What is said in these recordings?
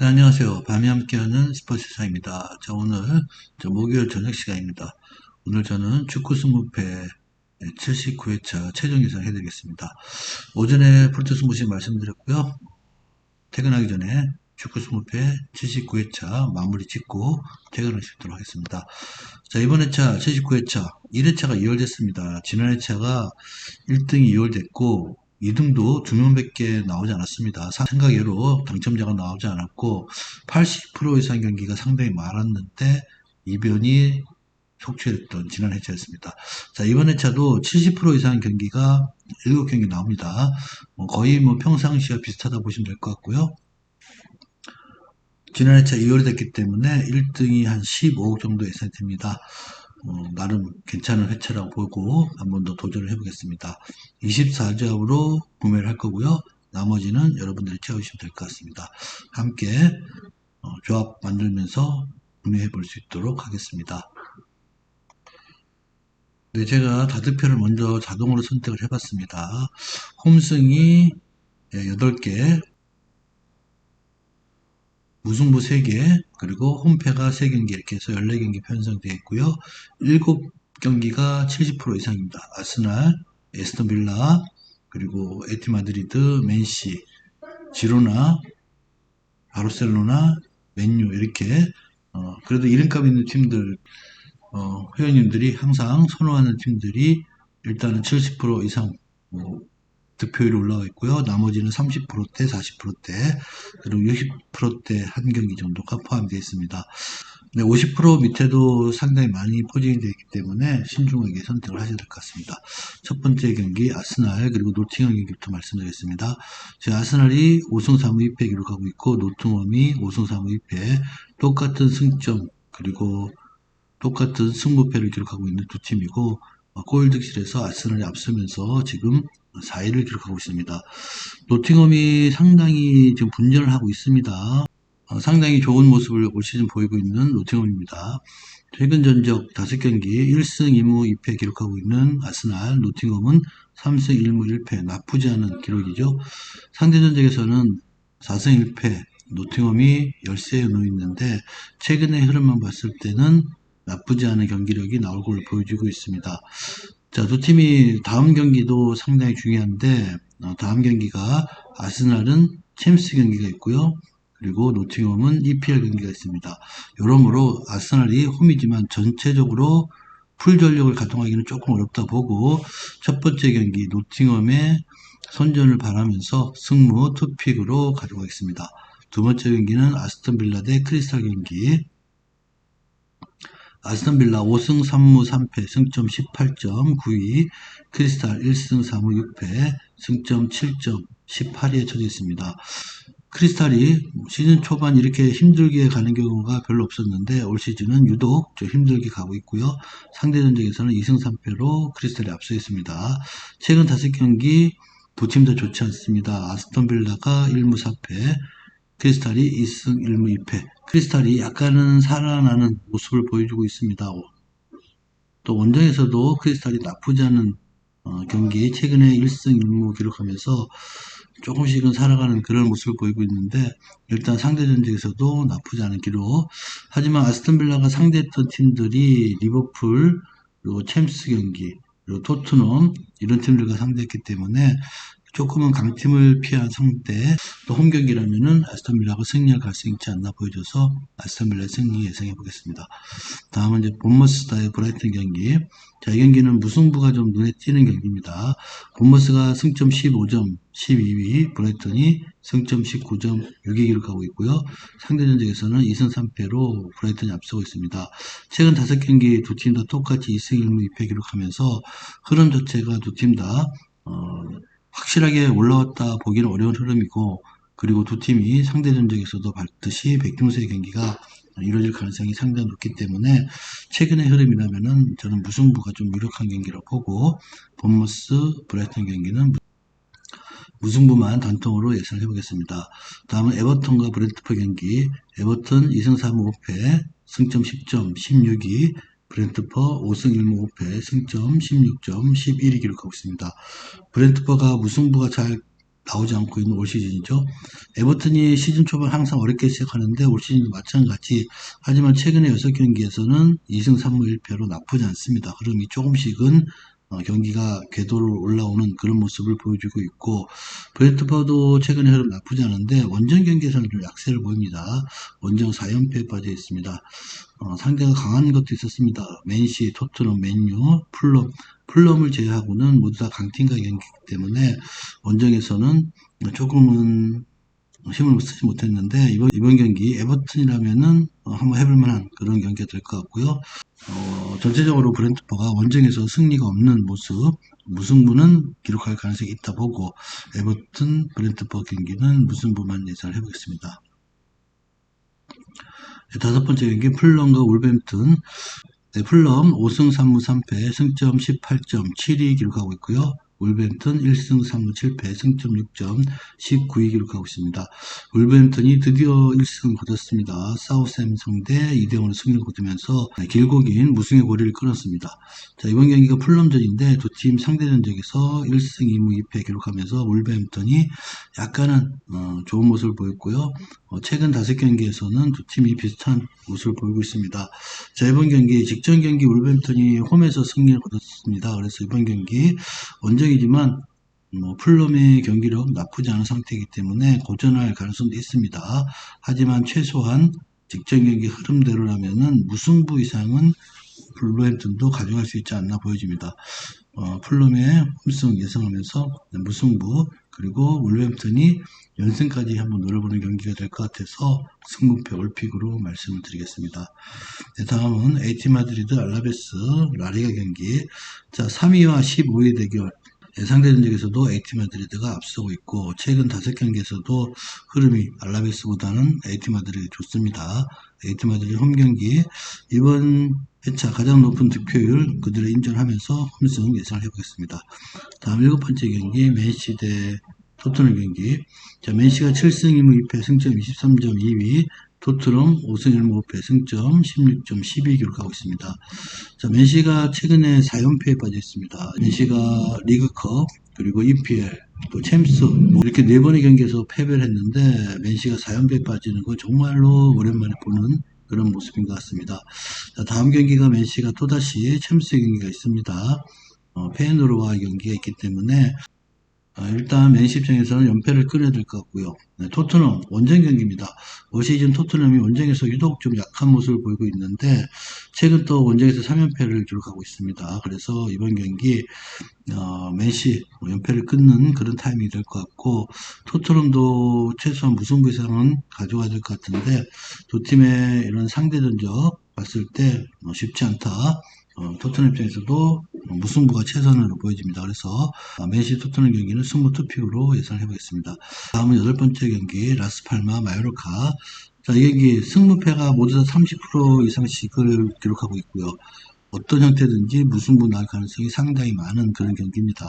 네, 안녕하세요. 밤이 함께하는 스포츠 세상입니다. 자, 오늘 목요일 저녁 시간입니다. 오늘 저는 축구 승부패 79회차 최종 예상 해드리겠습니다. 오전에 프로토스 승부시 말씀드렸고요. 퇴근하기 전에 축구 승부패 79회차 마무리 짓고 퇴근을 짓도록 하겠습니다. 자, 이번 회차 79회차 1회차가 2월됐습니다. 지난 회차가 1등이 2월됐고 2등도 2명밖에 나오지 않았습니다. 생각외로 당첨자가 나오지 않았고 80% 이상 경기가 상당히 많았는데 이변이 속출했던 지난 회차였습니다. 자, 이번 회차도 70% 이상 경기가 7경기 나옵니다. 거의 평상시와 비슷하다 보시면 될 것 같고요. 지난 회차 2월이 됐기 때문에 1등이 한 15억 정도 예상이 됩니다. 나름 괜찮은 회차라고 보고 한 번 더 도전을 해보겠습니다. 24조합으로 구매를 할 거고요. 나머지는 여러분들이 채우시면 될 것 같습니다. 함께 조합 만들면서 구매해 볼 수 있도록 하겠습니다. 네, 제가 다득표를 먼저 자동으로 선택을 해봤습니다. 홈승이 8개, 무승부 3개, 그리고 홈패가 3경기 이렇게 해서 14경기 편성되어 있고요. 7경기가 70% 이상입니다. 아스날, 에스턴 빌라, 그리고 에티 마드리드, 맨시, 지로나, 바르셀로나, 맨유 이렇게 그래도 이름값 있는 팀들 회원님들이 항상 선호하는 팀들이 일단은 70% 이상 득표율이 올라가 있고요. 나머지는 30%대, 40%대, 그리고 60%대 한 경기 정도가 포함되어 있습니다. 네, 50% 밑에도 상당히 많이 포진이 되어 있기 때문에 신중하게 선택을 하셔야 될 것 같습니다. 첫 번째 경기 아스날 그리고 노팅엄 경기부터 말씀드리겠습니다. 제 아스날이 5승 3무 2패 기록하고 있고 노팅엄이 5승 3무 2패 똑같은 승점 그리고 똑같은 승부패를 기록하고 있는 두 팀이고 골 득실에서 아스날이 앞서면서 지금 4위를 기록하고 있습니다. 노팅엄이 상당히 지금 분전을 하고 있습니다. 상당히 좋은 모습을 올 시즌 보이고 있는 노팅엄입니다. 최근 전적 5경기 1승 2무 2패 기록하고 있는 아스날, 노팅엄은 3승 1무 1패 나쁘지 않은 기록이죠. 상대 전적에서는 4승 1패 노팅엄이 열세에 놓여 있는데 최근의 흐름만 봤을 때는 나쁘지 않은 경기력이 나올 걸로 보여지고 있습니다. 자, 두 팀이 다음 경기도 상당히 중요한데 다음 경기가 아스날은 챔스 경기가 있고요. 그리고 노팅엄은 EPL 경기가 있습니다. 여러모로 아스날이 홈이지만 전체적으로 풀 전력을 가동하기는 조금 어렵다 보고 첫 번째 경기 노팅엄의 선전을 바라면서 승무 투픽으로 가져가겠습니다. 두 번째 경기는 아스턴 빌라 대 크리스탈 경기. 아스턴 빌라 5승 3무 3패 승점 18점 9위, 크리스탈 1승 4무 6패 승점 7점 18위에 처져 있습니다. 크리스탈이 시즌 초반 이렇게 힘들게 가는 경우가 별로 없었는데 올 시즌은 유독 좀 힘들게 가고 있고요. 상대 전적에서는 2승 3패로 크리스탈이 앞서 있습니다. 최근 5경기 두 팀 다 좋지 않습니다. 아스턴 빌라가 1무 4패, 크리스탈이 2승 1무 2패. 크리스탈이 약간은 살아나는 모습을 보여주고 있습니다. 또 원정에서도 크리스탈이 나쁘지 않은 경기 최근에 1승 1무 기록하면서 조금씩은 살아가는 그런 모습을 보이고 있는데 일단 상대 전적에서도 나쁘지 않은 기록. 하지만 아스턴 빌라가 상대했던 팀들이 리버풀 그리고 챔스 경기 그리고 토트넘 이런 팀들과 상대했기 때문에 조금은 강팀을 피한 상대 또 홈 경기라면은 아스턴 빌라가 승리할 가능성이 있지 않나 보여져서 아스턴 빌라의 승리 예상해 보겠습니다. 다음은 이제 본머스 대 브라이튼 경기. 자, 이 경기는 무승부가 좀 눈에 띄는 경기입니다. 본머스가 승점 15점 12위, 브라이턴이 승점 19점 6위 기록하고 있고요. 상대 전적에서는 2승 3패로 브라이턴이 앞서고 있습니다. 최근 5경기 두 팀 다 똑같이 2승 1무 2패 기록하면서 흐름 자체가 두 팀 다 확실하게 올라왔다 보기는 어려운 흐름이고 그리고 두 팀이 상대 전적에서도 봤듯이 백등수의 경기가 이루어질 가능성이 상당히 높기 때문에 최근의 흐름이라면은 저는 무승부가 좀 유력한 경기라고 보고 본머스 브라이턴 경기는 무승부만 단통으로 예상해 보겠습니다. 다음은 에버턴과 브렌트퍼 경기. 에버턴 2승 3무 5패 승점 10점 16위, 브렌트퍼 5승 1무 5패 승점 16점 11위 기록하고 있습니다. 브렌트퍼가 무승부가 잘 나오지 않고 있는 올 시즌이죠. 에버튼이 시즌 초반 항상 어렵게 시작하는데 올 시즌도 마찬가지. 하지만 최근에 6경기에서는 2승 3무 1패로 나쁘지 않습니다. 흐름이 조금씩은 경기가 궤도로 올라오는 그런 모습을 보여주고 있고, 브랜트퍼도 최근에 흐름 나쁘지 않은데 원정 경기에서는 좀 약세를 보입니다. 원정 4연패에 빠져 있습니다. 상대가 강한 것도 있었습니다. 맨시, 토트넘, 맨유, 풀럼을 제외하고는 모두 다 강팀과 경기이기 때문에 원정에서는 조금은 힘을 쓰지 못했는데 이번 경기 에버튼이라면은 한번 해볼 만한 그런 경기가 될 것 같고요. 전체적으로 브랜트퍼가 원정에서 승리가 없는 모습, 무승부는 기록할 가능성이 있다 보고 에버튼 브랜트퍼 경기는 무승부만 예상을 해보겠습니다. 다섯 번째 경기 풀럼과 울버햄튼. 풀럼 5승 3무 3패 승점 18.72 기록하고 있고요. 울버햄튼 1승 3무 7패 승점 6점 19위 기록하고 있습니다. 울버햄튼이 드디어 1승 거뒀습니다. 사우샘 상대 2대0으로 승리를 거두면서 길고 긴 무승의 고리를 끊었습니다. 자, 이번 경기가 풀럼전인데 두 팀 상대 전적에서 1승 2무 2패 기록하면서 울버햄튼이 약간은 좋은 모습을 보였고요. 최근 5경기에서는 두 팀이 비슷한 모습을 보이고 있습니다. 자, 이번 경기 직전 경기 울버햄튼이 홈에서 승리를 거뒀습니다. 그래서 이번 경기 원정이지만 풀럼의 경기력 나쁘지 않은 상태이기 때문에 고전할 가능성도 있습니다. 하지만 최소한 직전 경기 흐름대로라면은 무승부 이상은 울버햄튼도 가져갈 수 있지 않나 보여집니다. 풀럼의 홈승 예상하면서 무승부, 그리고 울버햄튼이 연승까지 한번 노려보는 경기가 될 것 같아서 승무표 올픽으로 말씀을 드리겠습니다. 네, 다음은 에이티 마드리드 알라베스 라리가 경기. 자, 3위와 15위 대결. 상대 전적에서도 에이티 마드리드가 앞서고 있고 최근 5경기에서도 흐름이 알라베스보다는 에이티 마드리드가 좋습니다. 에이티 마드리드 홈 경기 이번 회차 가장 높은 득표율 그들을 인정하면서 홈승 예상을 해보겠습니다. 다음 7번째 경기 맨시 대 토트넘 경기. 자, 맨시가 7승 2무 2패 승점 23.2위, 토트넘 5승 1무 5패 승점 16.12 기록하고 있습니다. 자, 맨시가 최근에 4연패에 빠져 있습니다. 맨시가 리그컵, 그리고 EPL, 또 챔스, 이렇게 4번의 경기에서 패배를 했는데 맨시가 4연패에 빠지는 거 정말로 오랜만에 보는 그런 모습인 것 같습니다. 자, 다음 경기가 맨시가 또다시 챔스 경기가 있습니다. 페이노르와의 경기가 있기 때문에 일단 맨시 입장에서는 연패를 끊어야 될 것 같고요. 네, 토트넘 원정 경기입니다. 올 시즌 토트넘이 원정에서 유독 좀 약한 모습을 보이고 있는데 최근 또 원정에서 3연패를 기록하고 있습니다. 그래서 이번 경기 맨시 연패를 끊는 그런 타이밍이 될 것 같고 토트넘도 최소한 무승부 이상은 가져가야 될 것 같은데 두 팀의 이런 상대 전적 봤을 때 쉽지 않다. 토트넘 입장에서도 무승부가 최선으로 보여집니다. 그래서 맨시 토트넘 경기는 승부 투픽으로 예상해 보겠습니다. 다음은 8번째 경기 라스팔마 마요르카. 자, 이 경기 승무패가 모두 다 30% 이상씩을 기록하고 있고요. 어떤 형태든지 무승부 날 가능성이 상당히 많은 그런 경기입니다.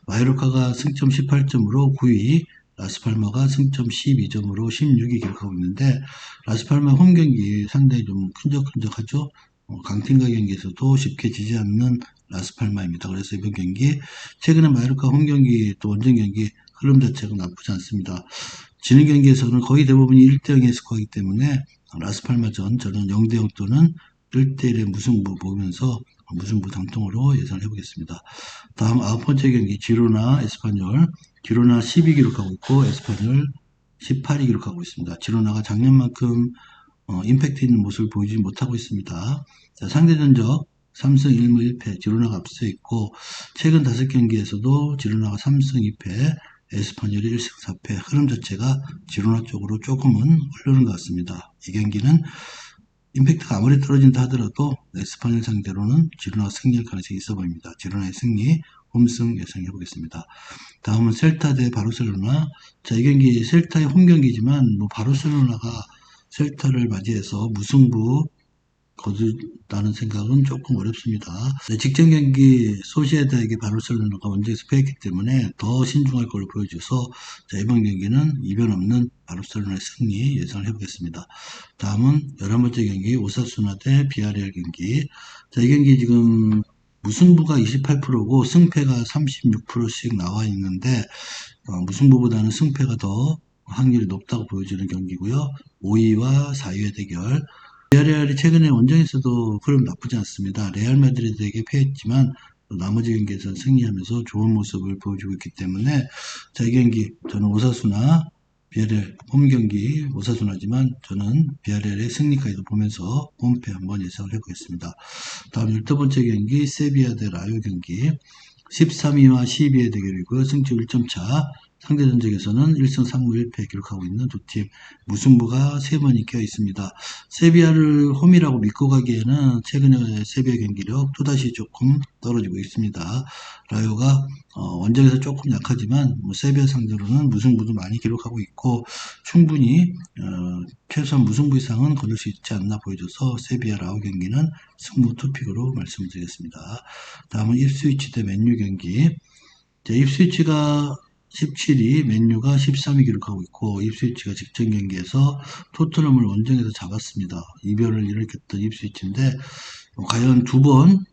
마요르카가 승점 18점으로 9위, 라스팔마가 승점 12점으로 16위 기록하고 있는데 라스팔마 홈 경기 상당히 좀 끈적끈적하죠. 강팀과 경기에서도 쉽게 지지 않는 라스팔마입니다. 그래서 이번 경기 최근에 마요르카 홈 경기 또 원정 경기 흐름 자체가 나쁘지 않습니다. 지는 경기에서는 거의 대부분이 1대0의 스코어이기 때문에 라스팔마전 저는 0대0 또는 1대1의 무승부 보면서 무승부 당통으로 예상을 해보겠습니다. 다음 9번째 경기 지로나 에스파뇰. 지로나 12 기록하고 있고 에스파뇰 18위 기록하고 있습니다. 지로나가 작년만큼 임팩트 있는 모습을 보이지 못하고 있습니다. 자, 상대 전적 3승 1무 1패 지로나가 앞서 있고 최근 5경기에서도 지로나가 3승 2패, 에스파뇰이 1승 4패. 흐름 자체가 지로나 쪽으로 조금은 흐르는 것 같습니다. 이 경기는 임팩트가 아무리 떨어진다 하더라도 에스파뇰 상대로는 지로나가 승리할 가능성이 있어 보입니다. 지로나의 승리, 홈승 예상해 보겠습니다. 다음은 셀타 대 바르셀로나. 자, 이 경기 셀타의 홈 경기지만 바르셀로나가 셀타를 맞이해서 무승부 거둔다는 생각은 조금 어렵습니다. 네, 직전 경기 소시에다에게 바르셀로나가 원정에서 패했기 때문에 더 신중할 걸로 보여줘서 자, 이번 경기는 이변 없는 바르셀로나의 승리 예상을 해보겠습니다. 다음은 11번째 경기 오사수나 대 비아레알 경기. 자, 이 경기 지금 무승부가 28%고 승패가 36%씩 나와 있는데 무승부보다는 승패가 더 확률이 높다고 보여지는 경기고요. 5위와 4위의 대결. 비아레알이 최근에 원정에서도 그럼 나쁘지 않습니다. 레알 마드리드에게 패했지만 나머지 경기에서 승리하면서 좋은 모습을 보여주고 있기 때문에 자, 이 경기 저는 오사수나 비아레알 홈 경기 오사수나지만 저는 비아레알의 승리까지도 보면서 홈패 한번 예상을 해보겠습니다. 다음 12번째 경기 세비야 대 라요 경기 13위와 12위의 대결이고요. 승점 1점 차. 상대 전적에서는 1승 3무 1패 기록하고 있는 두 팀. 무승부가 3번이 껴 있습니다. 세비야를 홈이라고 믿고 가기에는 최근의 세비야 경기력 또다시 조금 떨어지고 있습니다. 라요가 원정에서 조금 약하지만 세비야 상대로는 무승부도 많이 기록하고 있고 충분히 최소한 무승부 이상은 거둘 수 있지 않나 보여져서 세비야 라요 경기는 승부 투픽으로 말씀드리겠습니다. 다음은 입스위치 대 맨유 경기. 입스위치가 17위, 맨유가 13위 기록하고 있고 입스위치가 직전 경기에서 토트넘을 원정에서 잡았습니다. 이변을 일으켰던 입스위치인데 과연 두 번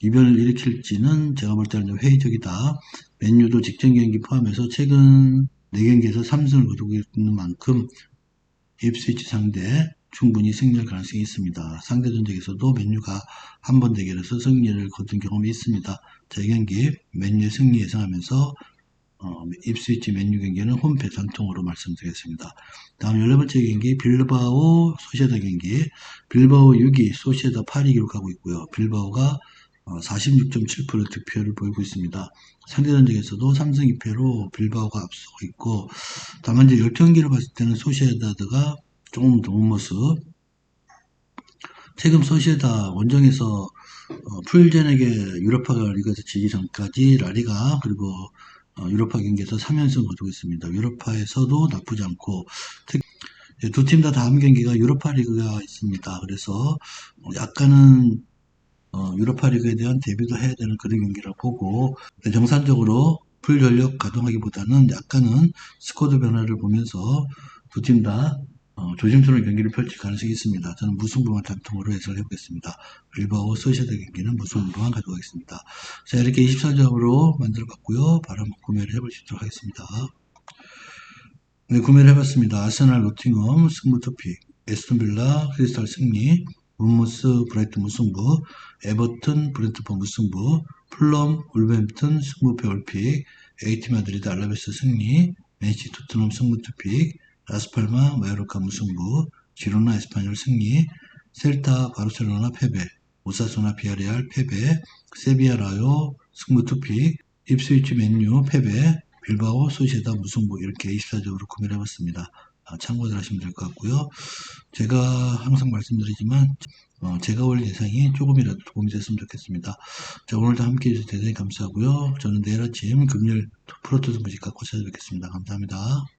이변을 일으킬지는 제가 볼 때는 회의적이다. 맨유도 직전 경기 포함해서 최근 4경기에서 3승을 거두고 있는 만큼 입스위치 상대 충분히 승리할 가능성이 있습니다. 상대 전적에서도 맨유가 한 번 대결에서 승리를 거둔 경험이 있습니다. 제 경기 맨유의 승리 예상하면서 입스위치 맨유 경기는 홈패 단통으로 말씀드리겠습니다. 다음 14번째 경기 빌바오 소시에다 경기. 빌바오 6위 소시에다 8위 기록하고 있고요. 빌바오가 46.7% 득표를 보이고 있습니다. 상대 전적에서도 3승 2패로 빌바오가 앞서고 있고 다만 이제 10경기를 봤을 때는 소시에다드가 조금 좋은 모습. 최근 소시에다 원정에서 풀젠에게 유로파 리그에서 지기 전까지 라리가 그리고 유로파 경기에서 3연승 거두고 있습니다. 유로파에서도 나쁘지 않고 두 팀 다 다음 경기가 유로파 리그가 있습니다. 그래서 약간은 유로파 리그에 대한 대비도 해야 되는 그런 경기라고 보고 정상적으로 풀 전력 가동하기보다는 약간은 스쿼드 변화를 보면서 두 팀 다 조심스러운 경기를 펼칠 가능성이 있습니다. 저는 무승부만 단통으로 예상을 해보겠습니다. 빌바오 소시에다 경기는 무승부만 가져가겠습니다. 자, 이렇게 24점으로 만들어봤고요. 바로 한번 구매를 해보시도록 하겠습니다. 네, 구매를 해봤습니다. 아스날 노팅엄 승부 토픽, 에스턴 빌라 크리스탈 승리, 문무스 브라이튼 무승부, 에버튼 브렌트포 무승부, 플럼 울버햄튼 승부패 올픽, 에이티 마드리드 알라베스 승리, 맨시티 토트넘 승부 토픽, 라스팔마 마요르카 무승부, 지로나 에스파뇰 승리, 셀타 바르셀로나 패배, 오사소나 비아레알 패배, 세비야 라요 승부 토픽, 입스위치 맨유 패배, 빌바오 소시에다 무승부 이렇게 24점으로 구매를 해봤습니다. 참고들 하시면 될 것 같고요. 제가 항상 말씀드리지만 제가 올 예상이 조금이라도 도움이 됐으면 좋겠습니다. 자, 오늘도 함께 해주셔서 대단히 감사하고요. 저는 내일 아침 금요일 프로토스 무직 갖고 찾아뵙겠습니다. 감사합니다.